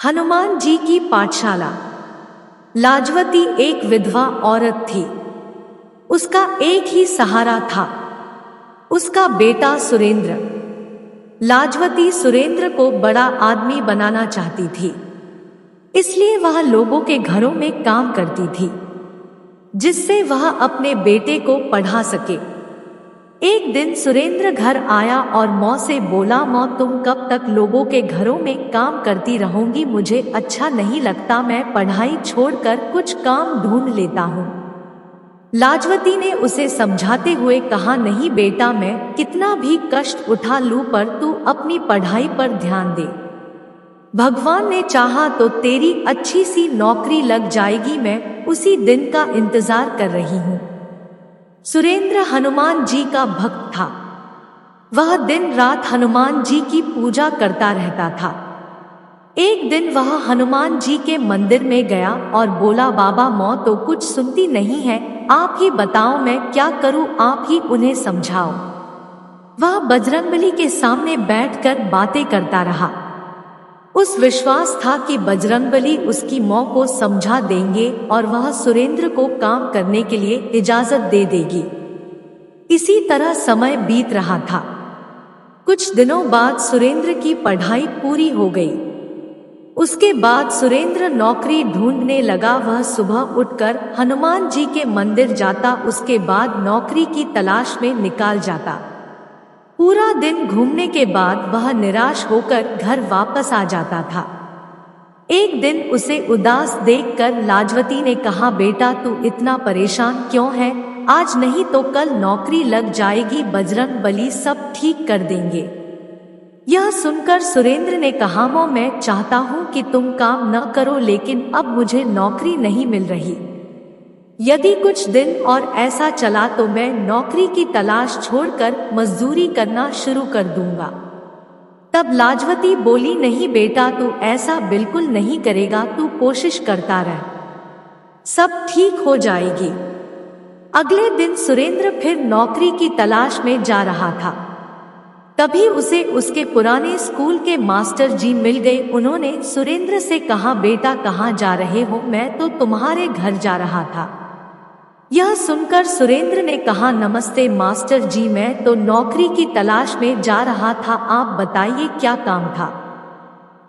हनुमान जी की पाठशाला। लाजवती एक विधवा औरत थी। उसका एक ही सहारा था, उसका बेटा सुरेंद्र। लाजवती सुरेंद्र को बड़ा आदमी बनाना चाहती थी, इसलिए वह लोगों के घरों में काम करती थी, जिससे वह अपने बेटे को पढ़ा सके। एक दिन सुरेंद्र घर आया और माँ से बोला, माँ तुम कब तक लोगों के घरों में काम करती रहोगी, मुझे अच्छा नहीं लगता, मैं पढ़ाई छोड़कर कुछ काम ढूंढ लेता हूँ। लाजवती ने उसे समझाते हुए कहा, नहीं बेटा, मैं कितना भी कष्ट उठा लूं पर तू अपनी पढ़ाई पर ध्यान दे। भगवान ने चाहा तो तेरी अच्छी सी नौकरी लग जाएगी, मैं उसी दिन का इंतजार कर रही हूँ। सुरेंद्र हनुमान जी का भक्त था। वह दिन रात हनुमान जी की पूजा करता रहता था। एक दिन वह हनुमान जी के मंदिर में गया और बोला, बाबा माँ तो कुछ सुनती नहीं है, आप ही बताओ मैं क्या करूं, आप ही उन्हें समझाओ। वह बजरंगबली के सामने बैठकर बातें करता रहा। उस विश्वास था कि बजरंगबली उसकी माँ को समझा देंगे और वह सुरेंद्र को काम करने के लिए इजाजत दे देगी। इसी तरह समय बीत रहा था। कुछ दिनों बाद सुरेंद्र की पढ़ाई पूरी हो गई। उसके बाद सुरेंद्र नौकरी ढूंढने लगा। वह सुबह उठकर हनुमान जी के मंदिर जाता, उसके बाद नौकरी की तलाश में निकाल जाता। पूरा दिन घूमने के बाद वह निराश होकर घर वापस आ जाता था। एक दिन उसे उदास देखकर लाजवती ने कहा, बेटा तू इतना परेशान क्यों है, आज नहीं तो कल नौकरी लग जाएगी, बजरंगबली सब ठीक कर देंगे। यह सुनकर सुरेंद्र ने कहा, माँ मैं चाहता हूँ कि तुम काम न करो, लेकिन अब मुझे नौकरी नहीं मिल रही। यदि कुछ दिन और ऐसा चला तो मैं नौकरी की तलाश छोड़कर मजदूरी करना शुरू कर दूंगा। तब लाजवती बोली, नहीं बेटा तू ऐसा बिल्कुल नहीं करेगा, तू कोशिश करता रह, सब ठीक हो जाएगी। अगले दिन सुरेंद्र फिर नौकरी की तलाश में जा रहा था। तभी उसे उसके पुराने स्कूल के मास्टर जी मिल गए। उन्होंने सुरेंद्र से कहा, बेटा कहाँ जा रहे हो, मैं तो तुम्हारे घर जा रहा था। यह सुनकर सुरेंद्र ने कहा, नमस्ते मास्टर जी, मैं तो नौकरी की तलाश में जा रहा था, आप बताइए क्या काम था।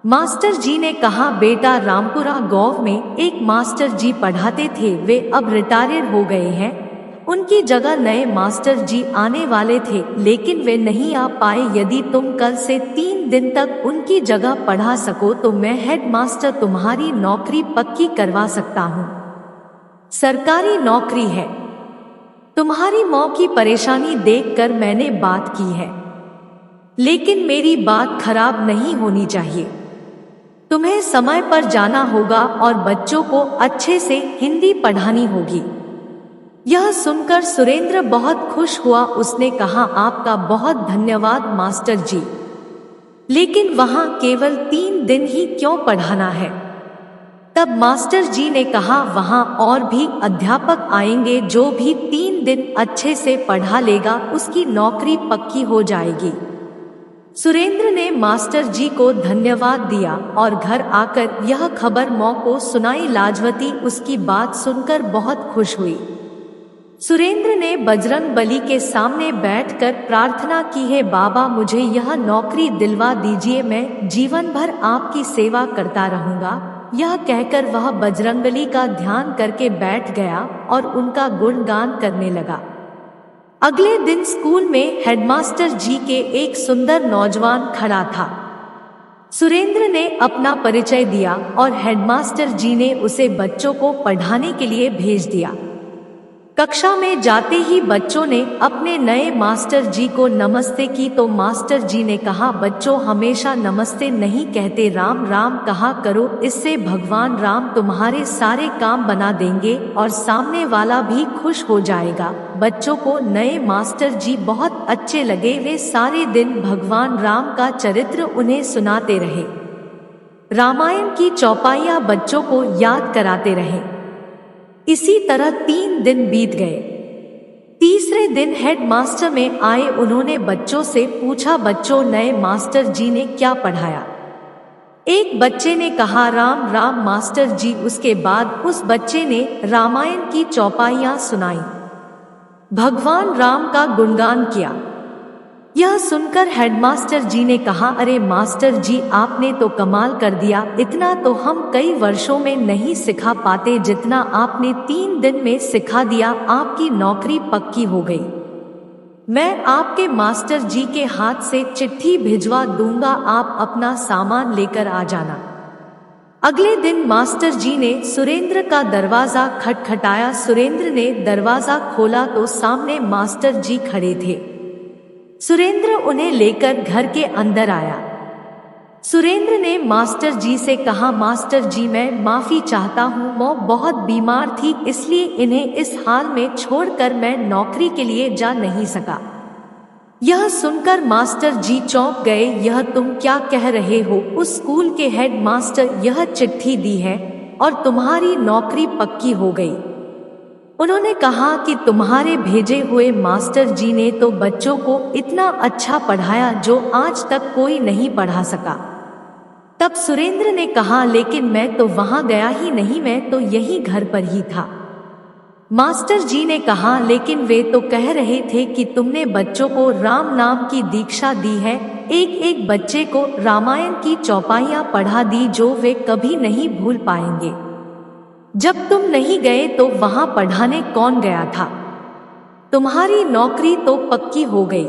मास्टर जी ने कहा, बेटा रामपुरा गांव में एक मास्टर जी पढ़ाते थे, वे अब रिटायर्ड हो गए हैं। उनकी जगह नए मास्टर जी आने वाले थे, लेकिन वे नहीं आ पाए। यदि तुम कल से 3 दिन तक उनकी जगह पढ़ा सको तो मैं हेड मास्टर तुम्हारी नौकरी पक्की करवा सकता हूँ। सरकारी नौकरी है। तुम्हारी माँ की परेशानी देखकर मैंने बात की है, लेकिन मेरी बात खराब नहीं होनी चाहिए। तुम्हें समय पर जाना होगा और बच्चों को अच्छे से हिंदी पढ़ानी होगी। यह सुनकर सुरेंद्र बहुत खुश हुआ। उसने कहा, आपका बहुत धन्यवाद मास्टर जी, लेकिन वहां केवल 3 दिन ही क्यों पढ़ाना है। तब मास्टर जी ने कहा, वहां और भी अध्यापक आएंगे, जो भी 3 दिन अच्छे से पढ़ा लेगा उसकी नौकरी पक्की हो जाएगी। सुरेंद्र ने मास्टर जी को धन्यवाद दिया और घर आकर यह खबर माँ को सुनाई। लाजवती उसकी बात सुनकर बहुत खुश हुई। सुरेंद्र ने बजरंगबली के सामने बैठकर प्रार्थना की, है बाबा मुझे यह नौकरी दिलवा दीजिए, मैं जीवन भर आपकी सेवा करता रहूंगा। यह कहकर वह बजरंगबली का ध्यान करके बैठ गया और उनका गुणगान करने लगा। अगले दिन स्कूल में हेडमास्टर जी के एक सुंदर नौजवान खड़ा था। सुरेंद्र ने अपना परिचय दिया और हेडमास्टर जी ने उसे बच्चों को पढ़ाने के लिए भेज दिया। कक्षा में जाते ही बच्चों ने अपने नए मास्टर जी को नमस्ते की तो मास्टर जी ने कहा, बच्चों हमेशा नमस्ते नहीं कहते, राम राम कहा करो, इससे भगवान राम तुम्हारे सारे काम बना देंगे और सामने वाला भी खुश हो जाएगा। बच्चों को नए मास्टर जी बहुत अच्छे लगे। वे सारे दिन भगवान राम का चरित्र उन्हें सुनाते रहे। रामायण की चौपाइयाँ बच्चों को याद कराते रहे। इसी तरह 3 दिन बीत गए। तीसरे दिन हेड मास्टर में आए। उन्होंने बच्चों से पूछा, बच्चों नए मास्टर जी ने क्या पढ़ाया। एक बच्चे ने कहा राम राम मास्टर जी। उसके बाद उस बच्चे ने रामायण की चौपाइयां सुनाई, भगवान राम का गुणगान किया। यह सुनकर हेडमास्टर जी ने कहा, अरे मास्टर जी, आपने तो कमाल कर दिया। इतना तो हम कई वर्षों में नहीं सिखा पाते जितना आपने 3 दिन में सिखा दिया। आपकी नौकरी पक्की हो गई। मैं आपके मास्टर जी के हाथ से चिट्ठी भिजवा दूंगा, आप अपना सामान लेकर आ जाना। अगले दिन मास्टर जी ने सुरेंद्र का दरवाजा खटखटाया। सुरेंद्र ने दरवाजा खोला तो सामने मास्टर जी खड़े थे। सुरेंद्र उन्हें लेकर घर के अंदर आया। सुरेंद्र ने मास्टर जी से कहा, मास्टर जी, मैं माफी चाहता हूँ, मैं बहुत बीमार थी, इसलिए इन्हें इस हाल में छोड़कर मैं नौकरी के लिए जा नहीं सका। यह सुनकर मास्टर जी चौंक गए। यह तुम क्या कह रहे हो? उस स्कूल के हेड मास्टर यह चिट्ठी दी है और तुम्हारी नौकरी पक्की हो गई। उन्होंने कहा कि तुम्हारे भेजे हुए मास्टर जी ने तो बच्चों को इतना अच्छा पढ़ाया जो आज तक कोई नहीं पढ़ा सका। तब सुरेंद्र ने कहा, लेकिन मैं तो वहां गया ही नहीं, मैं तो यही घर पर ही था। मास्टर जी ने कहा, लेकिन वे तो कह रहे थे कि तुमने बच्चों को राम नाम की दीक्षा दी है, एक एक बच्चे को रामायण की चौपाइयां पढ़ा दी जो वे कभी नहीं भूल पाएंगे। जब तुम नहीं गए तो वहां पढ़ाने कौन गया था? तुम्हारी नौकरी तो पक्की हो गई।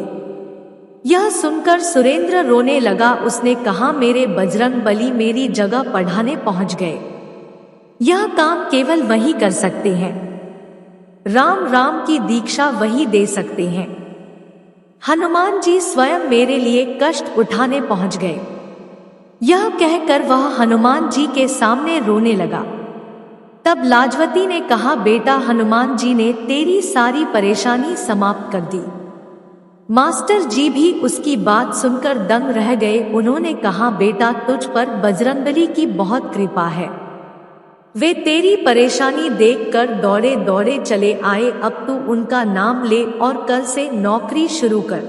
यह सुनकर सुरेंद्र रोने लगा। उसने कहा, मेरे बजरंगबली मेरी जगह पढ़ाने पहुंच गए। यह काम केवल वही कर सकते हैं। राम राम की दीक्षा वही दे सकते हैं। हनुमान जी स्वयं मेरे लिए कष्ट उठाने पहुंच गए। यह कहकर वह हनुमान जी के सामने रोने लगा। तब लाजवती ने कहा, बेटा, हनुमान जी ने तेरी सारी परेशानी समाप्त कर दी। मास्टर जी भी उसकी बात सुनकर दंग रह गए। उन्होंने कहा, बेटा, तुझ पर बजरंगबली की बहुत कृपा है। वे तेरी परेशानी देखकर दौड़े दौड़े चले आए। अब तू उनका नाम ले और कल से नौकरी शुरू कर।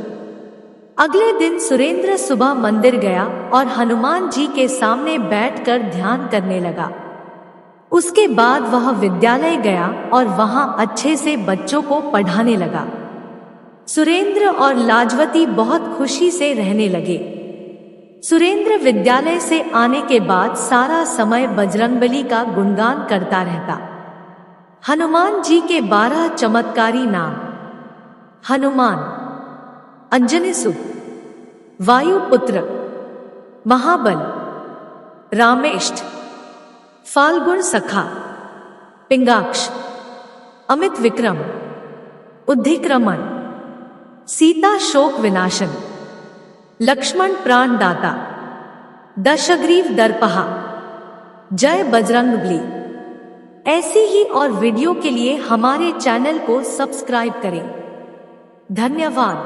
अगले दिन सुरेंद्र सुबह मंदिर गया और हनुमान जी के सामने बैठकर ध्यान करने लगा। उसके बाद वह विद्यालय गया और वहां अच्छे से बच्चों को पढ़ाने लगा। सुरेंद्र और लाजवती बहुत खुशी से रहने लगे। सुरेंद्र विद्यालय से आने के बाद सारा समय बजरंगबली का गुणगान करता रहता। हनुमान जी के 12 चमत्कारी नाम: हनुमान, अंजनीसुत, वायुपुत्र, महाबल, रामेष्ट, फाल्गुन सखा, पिंगाक्ष, अमित विक्रम, उद्धिक्रमण, सीता शोक विनाशन, लक्ष्मण प्राणदाता, दशग्रीव दर्पहा, जय बजरंगबली। ऐसी ही और वीडियो के लिए हमारे चैनल को सब्सक्राइब करें। धन्यवाद।